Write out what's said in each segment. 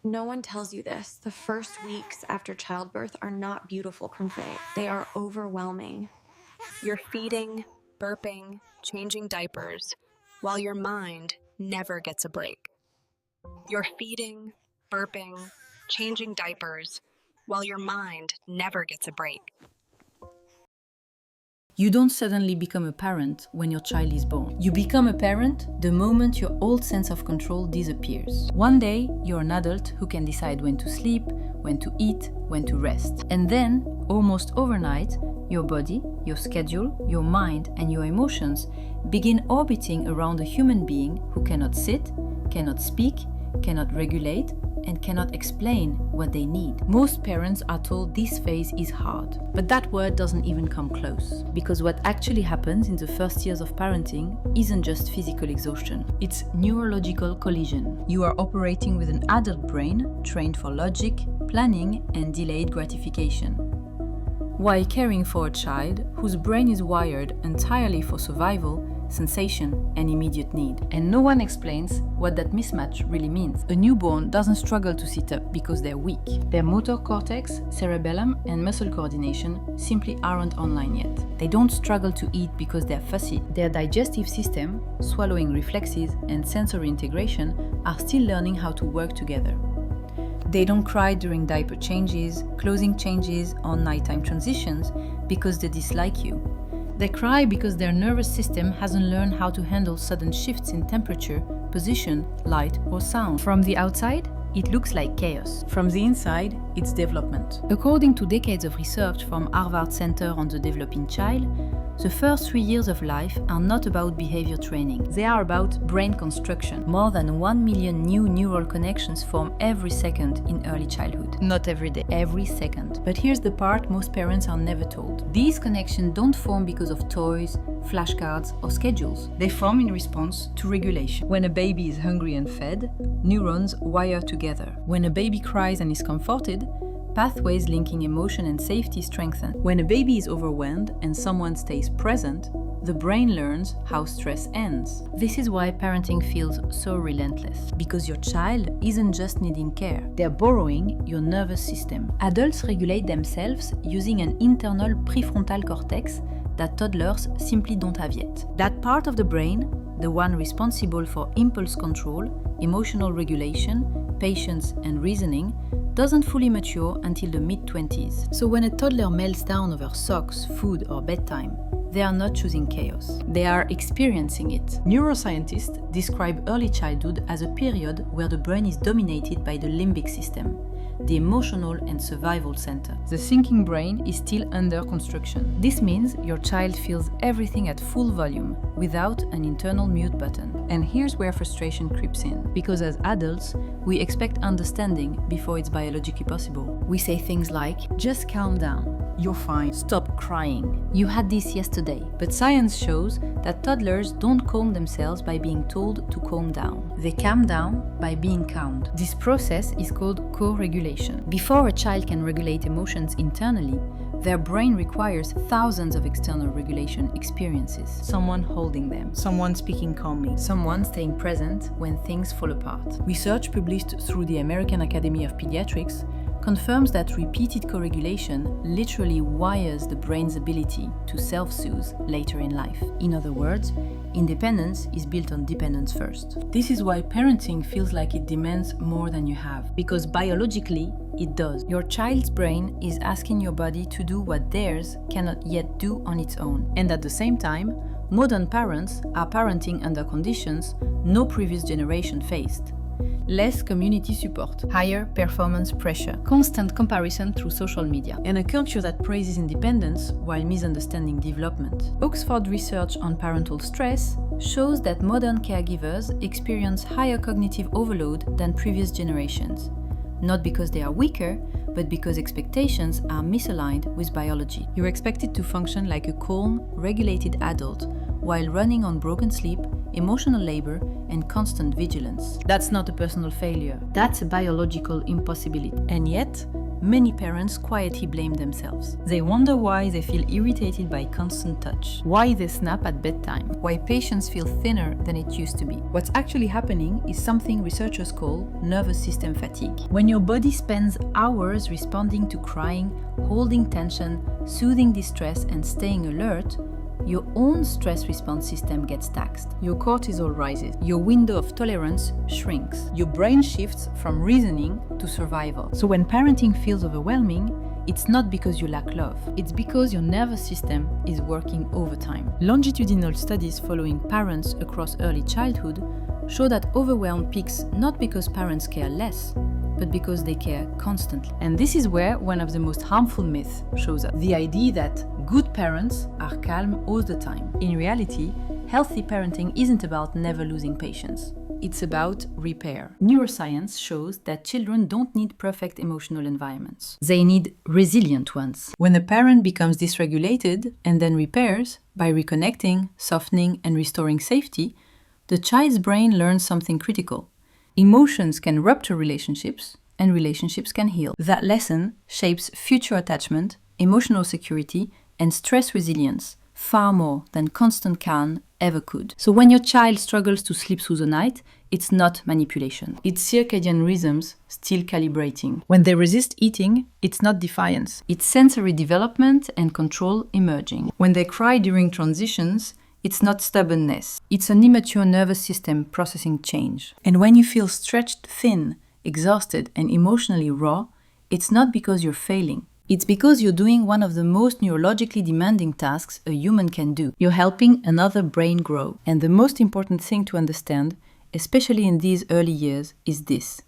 No one tells you this. The first weeks after childbirth are not beautiful, Confay. They are overwhelming. You're feeding, burping, changing diapers, while your mind never gets a break. You're feeding, burping, changing diapers, while your mind never gets a break. You don't suddenly become a parent when your child is born. You become a parent the moment your old sense of control disappears. One day, you're an adult who can decide when to sleep, when to eat, when to rest. And then, almost overnight, your body, your schedule, your mind, and your emotions begin orbiting around a human being who cannot sit, cannot speak, cannot regulate, and cannot explain what they need. Most parents are told this phase is hard, but that word doesn't even come close. Because what actually happens in the first years of parenting isn't just physical exhaustion, it's neurological collision. You are operating with an adult brain trained for logic, planning, and delayed gratification, while caring for a child whose brain is wired entirely for survival, sensation, and immediate need. And no one explains what that mismatch really means. A newborn doesn't struggle to sit up because they're weak. Their motor cortex, cerebellum, and muscle coordination simply aren't online yet. They don't struggle to eat because they're fussy. Their digestive system, swallowing reflexes, and sensory integration are still learning how to work together. They don't cry during diaper changes, clothing changes, or nighttime transitions because they dislike you. They cry because their nervous system hasn't learned how to handle sudden shifts in temperature, position, light, or sound. From the outside, it looks like chaos. From the inside, it's development. According to decades of research from Harvard Center on the Developing Child, the first 3 years of life are not about behavior training. They are about brain construction. More than 1 million new neural connections form every second in early childhood. Not every day, every second. But here's the part most parents are never told. These connections don't form because of toys, flashcards, or schedules. They form in response to regulation. When a baby is hungry and fed, neurons wire together. When a baby cries and is comforted, pathways linking emotion and safety strengthen. When a baby is overwhelmed and someone stays present, the brain learns how stress ends. This is why parenting feels so relentless. Because your child isn't just needing care, they're borrowing your nervous system. Adults regulate themselves using an internal prefrontal cortex that toddlers simply don't have yet. That part of the brain, the one responsible for impulse control, emotional regulation, patience, and reasoning, doesn't fully mature until the mid-20s. So when a toddler melts down over socks, food, or bedtime, they are not choosing chaos. They are experiencing it. Neuroscientists describe early childhood as a period where the brain is dominated by the limbic system, the emotional and survival center. The thinking brain is still under construction. This means your child feels everything at full volume without an internal mute button. And here's where frustration creeps in. Because as adults, we expect understanding before it's biologically possible. We say things like, just calm down. You're fine. Stop crying. You had this yesterday. But science shows that toddlers don't calm themselves by being told to calm down. They calm down by being calmed. This process is called co-regulation. Before a child can regulate emotions internally, their brain requires thousands of external regulation experiences. Someone holding them, someone speaking calmly, someone staying present when things fall apart. Research published through the American Academy of Pediatrics confirms that repeated co-regulation literally wires the brain's ability to self-soothe later in life. In other words, independence is built on dependence first. This is why parenting feels like it demands more than you have, because biologically, it does. Your child's brain is asking your body to do what theirs cannot yet do on its own. And at the same time, modern parents are parenting under conditions no previous generation faced. Less community support, higher performance pressure, constant comparison through social media, and a culture that praises independence while misunderstanding development. Oxford research on parental stress shows that modern caregivers experience higher cognitive overload than previous generations. Not because they are weaker, but because expectations are misaligned with biology. You're expected to function like a calm, regulated adult while running on broken sleep, emotional labor, and constant vigilance. That's not a personal failure. That's a biological impossibility. And yet, many parents quietly blame themselves. They wonder why they feel irritated by constant touch, why they snap at bedtime, why patients feel thinner than it used to be. What's actually happening is something researchers call nervous system fatigue. When your body spends hours responding to crying, holding tension, soothing distress, and staying alert, your own stress response system gets taxed. Your cortisol rises. Your window of tolerance shrinks. Your brain shifts from reasoning to survival. So when parenting feels overwhelming, it's not because you lack love. It's because your nervous system is working overtime. Longitudinal studies following parents across early childhood show that overwhelm peaks not because parents care less, but because they care constantly. And this is where one of the most harmful myths shows up. The idea that good parents are calm all the time. In reality, healthy parenting isn't about never losing patience. It's about repair. Neuroscience shows that children don't need perfect emotional environments. They need resilient ones. When a parent becomes dysregulated and then repairs, by reconnecting, softening, and restoring safety, the child's brain learns something critical. Emotions can rupture relationships, and relationships can heal. That lesson shapes future attachment, emotional security, and stress resilience far more than constant calm ever could. So when your child struggles to sleep through the night, it's not manipulation. It's circadian rhythms still calibrating. When they resist eating, it's not defiance. It's sensory development and control emerging. When they cry during transitions, it's not stubbornness. It's an immature nervous system processing change. And when you feel stretched thin, exhausted, and emotionally raw, it's not because you're failing. It's because you're doing one of the most neurologically demanding tasks a human can do. You're helping another brain grow. And the most important thing to understand, especially in these early years, is this.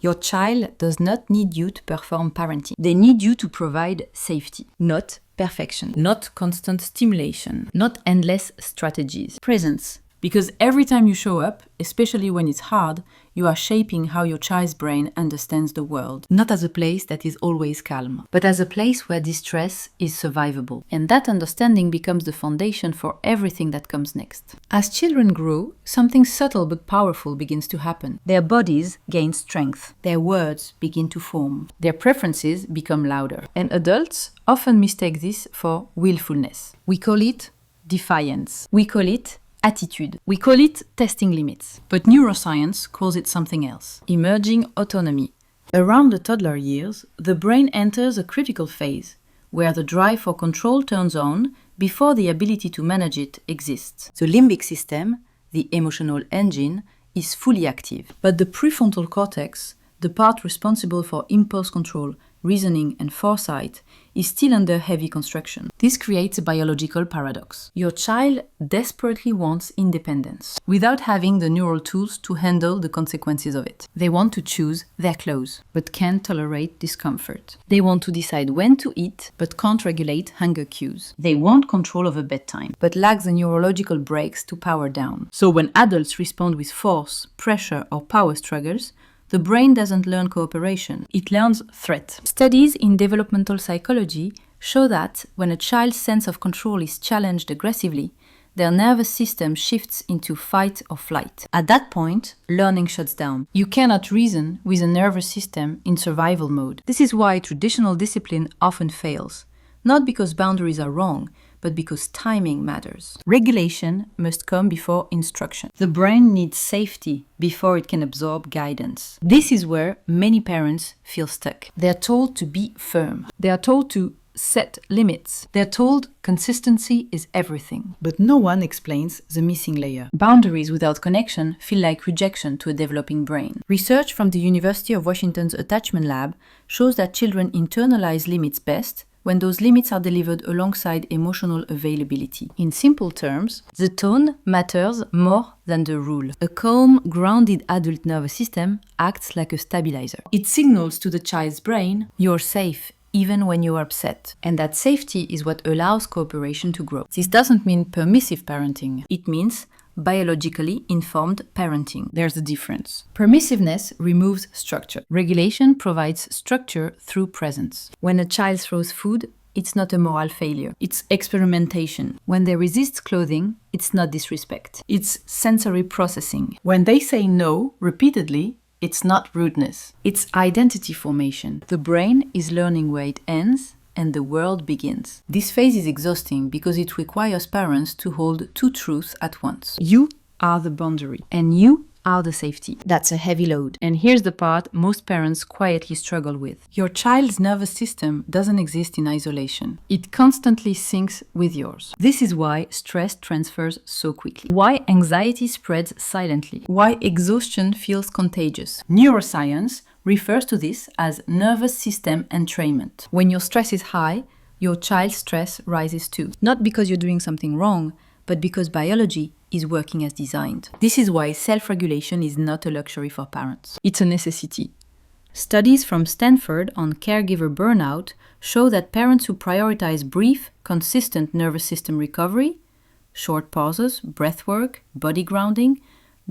Your child does not need you to perform parenting. They need you to provide safety, not perfection, not constant stimulation, not endless strategies. Presence. Because every time you show up, especially when it's hard, you are shaping how your child's brain understands the world. Not as a place that is always calm, but as a place where distress is survivable. And that understanding becomes the foundation for everything that comes next. As children grow, something subtle but powerful begins to happen. Their bodies gain strength. Their words begin to form. Their preferences become louder. And adults often mistake this for willfulness. We call it defiance. We call it attitude. We call it testing limits. But neuroscience calls it something else. Emerging autonomy. Around the toddler years, the brain enters a critical phase, where the drive for control turns on before the ability to manage it exists. The limbic system, the emotional engine, is fully active. But the prefrontal cortex, the part responsible for impulse control, reasoning, and foresight, is still under heavy construction. This creates a biological paradox. Your child desperately wants independence, without having the neural tools to handle the consequences of it. They want to choose their clothes, but can't tolerate discomfort. They want to decide when to eat, but can't regulate hunger cues. They want control over bedtime, but lack the neurological brakes to power down. So when adults respond with force, pressure, or power struggles, the brain doesn't learn cooperation, it learns threat. Studies in developmental psychology show that when a child's sense of control is challenged aggressively, their nervous system shifts into fight or flight. At that point, learning shuts down. You cannot reason with a nervous system in survival mode. This is why traditional discipline often fails. Not because boundaries are wrong, but because timing matters. Regulation must come before instruction. The brain needs safety before it can absorb guidance. This is where many parents feel stuck. They are told to be firm. They are told to set limits. They are told consistency is everything. But no one explains the missing layer. Boundaries without connection feel like rejection to a developing brain. Research from the University of Washington's Attachment Lab shows that children internalize limits best when those limits are delivered alongside emotional availability. In simple terms, the tone matters more than the rule. A calm, grounded adult nervous system acts like a stabilizer. It signals to the child's brain, you're safe, even when you're upset. And that safety is what allows cooperation to grow. This doesn't mean permissive parenting. It means biologically informed parenting. There's a difference. Permissiveness removes structure. Regulation provides structure through presence. When a child throws food, it's not a moral failure. It's experimentation. When they resist clothing, it's not disrespect. It's sensory processing. When they say no repeatedly, It's not rudeness. It's identity formation. The brain is learning where it ends and the world begins. This phase is exhausting because it requires parents to hold two truths at once. You are the boundary, and you are the safety. That's a heavy load. And here's the part most parents quietly struggle with. Your child's nervous system doesn't exist in isolation. It constantly syncs with yours. This is why stress transfers so quickly. Why anxiety spreads silently. Why exhaustion feels contagious. Neuroscience refers to this as nervous system entrainment. When your stress is high, your child's stress rises too. Not because you're doing something wrong, but because biology is working as designed. This is why self-regulation is not a luxury for parents. It's a necessity. Studies from Stanford on caregiver burnout show that parents who prioritize brief, consistent nervous system recovery, short pauses, breath work, body grounding,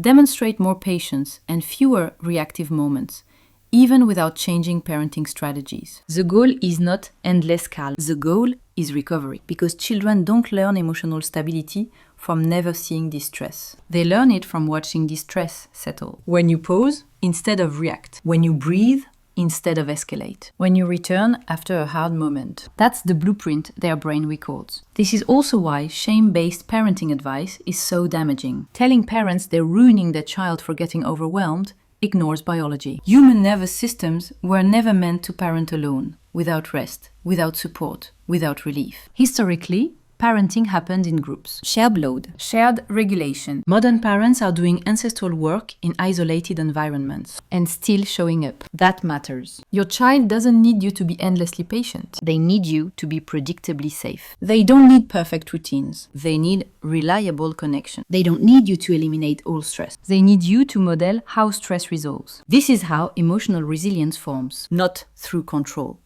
demonstrate more patience and fewer reactive moments, even without changing parenting strategies. The goal is not endless calm. The goal is recovery, because children don't learn emotional stability from never seeing distress. They learn it from watching distress settle. When you pause, instead of react. When you breathe, instead of escalate. When you return after a hard moment. That's the blueprint their brain records. This is also why shame-based parenting advice is so damaging. Telling parents they're ruining their child for getting overwhelmed ignores biology. Human nervous systems were never meant to parent alone, without rest, without support, without relief. Historically, parenting happened in groups. Shared load, shared regulation. Modern parents are doing ancestral work in isolated environments and still showing up. That matters. Your child doesn't need you to be endlessly patient. They need you to be predictably safe. They don't need perfect routines. They need reliable connection. They don't need you to eliminate all stress. They need you to model how stress resolves. This is how emotional resilience forms, not through control,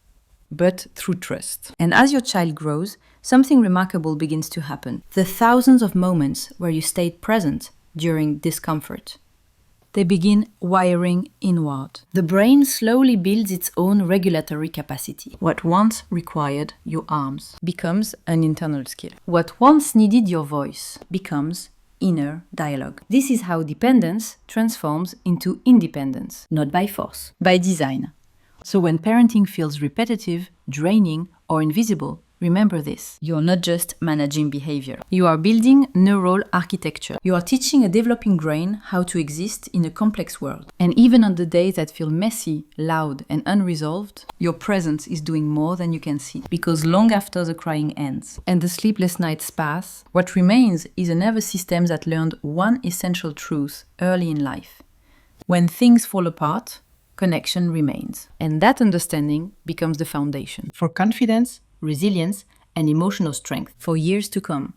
but through trust. And as your child grows, something remarkable begins to happen. The thousands of moments where you stayed present during discomfort. They begin wiring inward. The brain slowly builds its own regulatory capacity. What once required your arms becomes an internal skill. What once needed your voice becomes inner dialogue. This is how dependence transforms into independence, not by force, by design. So when parenting feels repetitive, draining, or invisible, remember this. You're not just managing behavior. You are building neural architecture. You are teaching a developing brain how to exist in a complex world. And even on the days that feel messy, loud, and unresolved, your presence is doing more than you can see. Because long after the crying ends and the sleepless nights pass, what remains is a nervous system that learned one essential truth early in life. When things fall apart, connection remains. And that understanding becomes the foundation for confidence, resilience, and emotional strength for years to come.